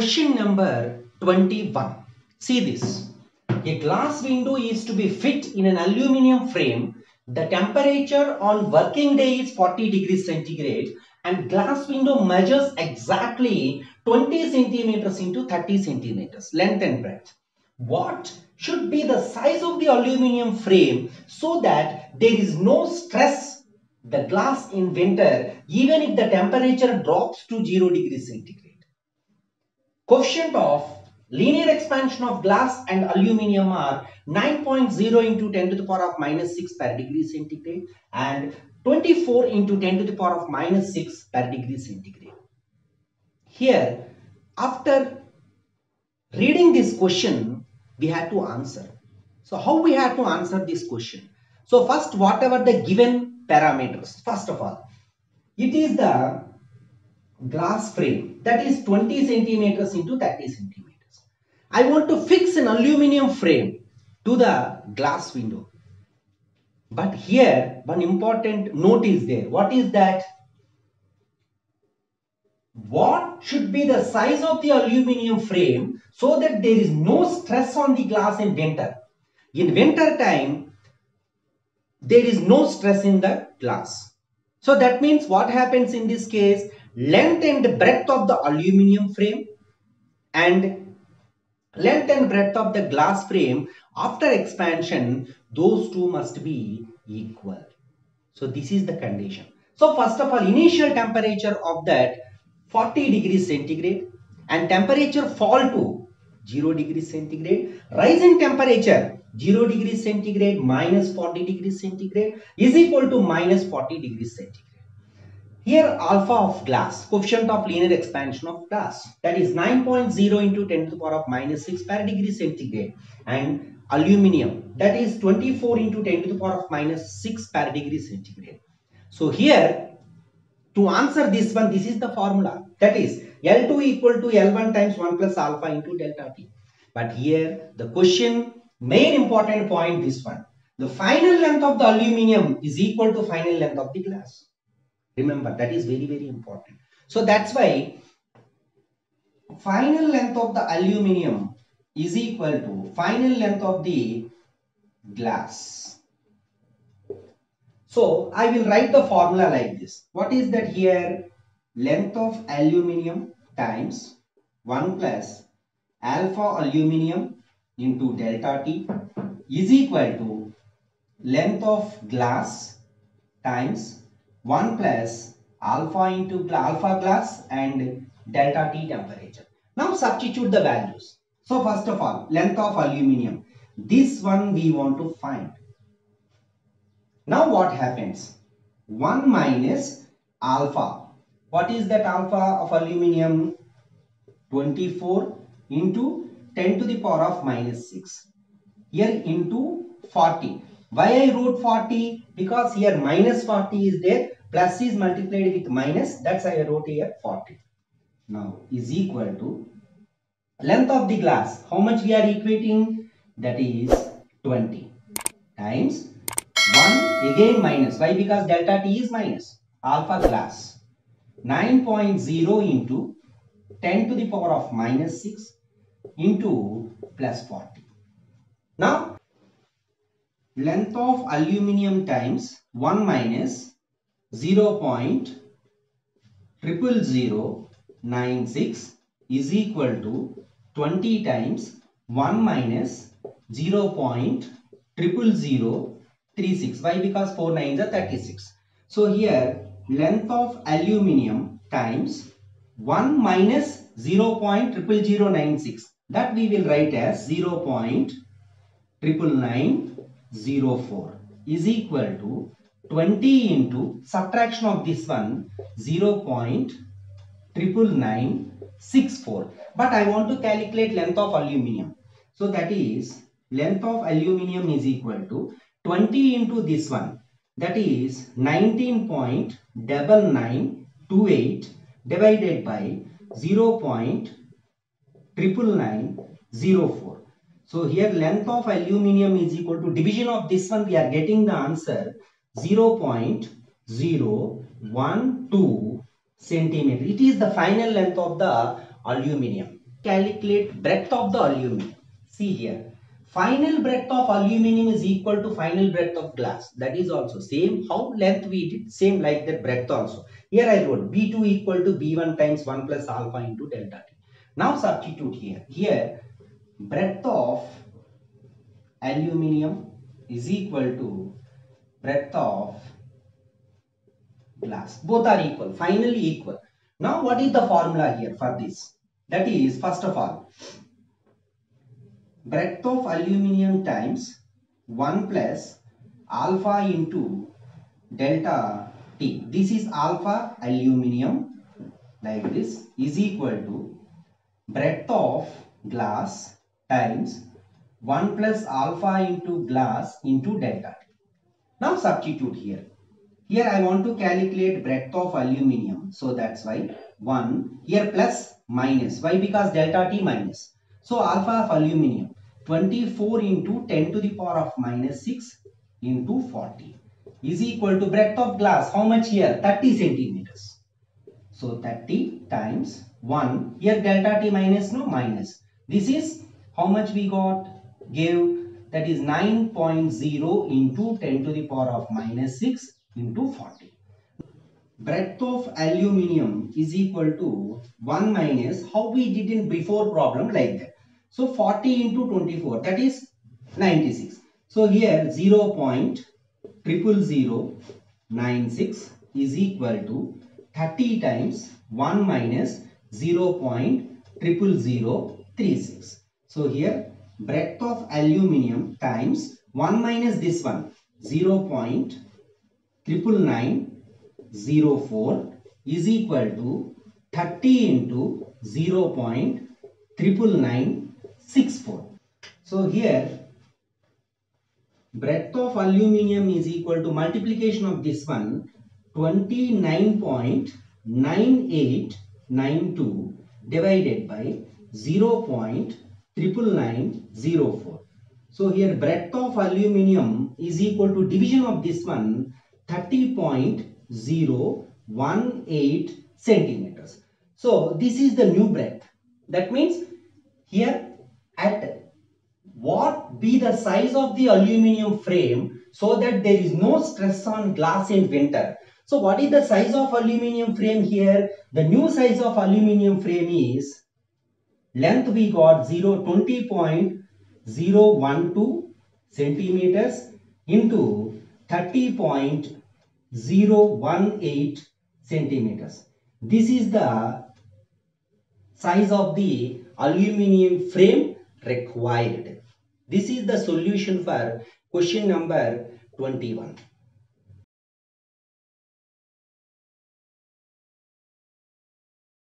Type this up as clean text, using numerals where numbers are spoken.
Question number 21. See this. A glass window is to be fit in an aluminium frame. The temperature on working day is 40 degrees centigrade and glass window measures exactly 20 centimeters into 30 centimeters length and breadth. What should be the size of the aluminium frame so that there is no stress the glass in winter even if the temperature drops to 0 degrees centigrade? Coefficient of linear expansion of glass and aluminium are 9.0 into 10 to the power of minus 6 per degree centigrade and 24 into 10 to the power of minus 6 per degree centigrade. Here, after reading this question, we had to answer. So how we had to answer this question? So first, whatever the given parameters, first of all, it is the glass frame that is 20 centimeters into 30 centimeters. I want to fix an aluminium frame to the glass window. But here one important note is there. What is that? What should be the size of the aluminium frame so that there is no stress on the glass in winter? In winter time, there is no stress in the glass. So that means what happens in this case? Length and breadth of the aluminium frame and length and breadth of the glass frame after expansion, those two must be equal. So this is the condition. So first of all, initial temperature of that 40 degrees centigrade and temperature fall to 0 degrees centigrade. Rise in temperature 0 degrees centigrade minus 40 degrees centigrade is equal to minus 40 degrees centigrade. Here alpha of glass, coefficient of linear expansion of glass, that is 9.0 into 10 to the power of minus 6 per degree centigrade, and aluminium, that is 24 into 10 to the power of minus 6 per degree centigrade. So here, to answer this one, this is the formula, that is L2 equal to L1 times 1 plus alpha into delta T. But here the question, main important point, this one, the final length of the aluminium is equal to final length of the glass. Remember, that is very, very important. So that's why final length of the aluminium is equal to final length of the glass. So I will write the formula like this. What is that here? Length of aluminium times 1 plus alpha aluminium into delta T is equal to length of glass times 1 plus alpha into alpha glass and delta T temperature. Now substitute the values. So first of all, length of aluminium. This one we want to find. Now what happens? 1 minus alpha. What is that alpha of aluminium? 24 into 10 to the power of minus 6. Here into 40. Why I wrote 40? Because here minus 40 is there, plus is multiplied with minus, that's why I wrote here 40. Now is equal to length of the glass. How much we are equating? That is 20 times 1 again minus. Why? Because delta T is minus alpha glass. 9.0 into 10 to the power of minus 6 into plus 40. Now length of aluminium times 1 minus 0.00096 is equal to 20 times 1 minus 0.00036. Why? Because 4 9s are 36. So here length of aluminium times 1 minus 0.00096, that we will write as 0.99904 is equal to 20 into subtraction of this one 0.99964. But I want to calculate length of aluminium. So that is length of aluminium is equal to 20 into this one, that is 19.9928 divided by 0.99904. So here length of aluminium is equal to division of this one, we are getting the answer 0.012 centimeter. It is the final length of the aluminium. calculate breadth of the aluminum. See here, final breadth of aluminum is equal to final breadth of glass. That is also same. How length we did, same like that breadth also. Here I wrote B2 equal to B1 times 1 plus alpha into delta T. Now substitute here. Here breadth of aluminum is equal to breadth of glass. Both are equal, finally equal. Now what is the formula here for this? That is, first of all, breadth of aluminum times 1 plus alpha into delta T. This is alpha aluminum like this is equal to breadth of glass times 1 plus alpha into glass into delta T. Now substitute here. Here I want to calculate breadth of aluminum. So that's why 1 here plus minus. Why? Because delta T minus. So alpha of aluminum 24 into 10 to the power of minus 6 into 40 is equal to breadth of glass. How much here? 30 centimeters. So 30 times 1. Here delta T minus, no minus. This is how much we got? Gave, that is 9.0 into 10 to the power of minus 6 into 40. Breadth of aluminum is equal to 1 minus, how we did in before problem like that. So 40 into 24, that is 96. So here 0.00096 is equal to 30 times 1 minus 0.00036. So here breadth of aluminum times 1 minus this one 0.99904 is equal to 30 into 0.99964. So here breadth of aluminum is equal to multiplication of this one 29.9892 divided by 0.99904. So here breadth of aluminum is equal to division of this one 30.018 centimeters. So this is the new breadth. That means here at what be the size of the aluminum frame so that there is no stress on glass in winter. So what is the size of aluminum frame here? The new size of aluminum frame is length we got 20.012 centimeters into 30.018 centimeters. This is the size of the aluminum frame required. This is the solution for question number 21.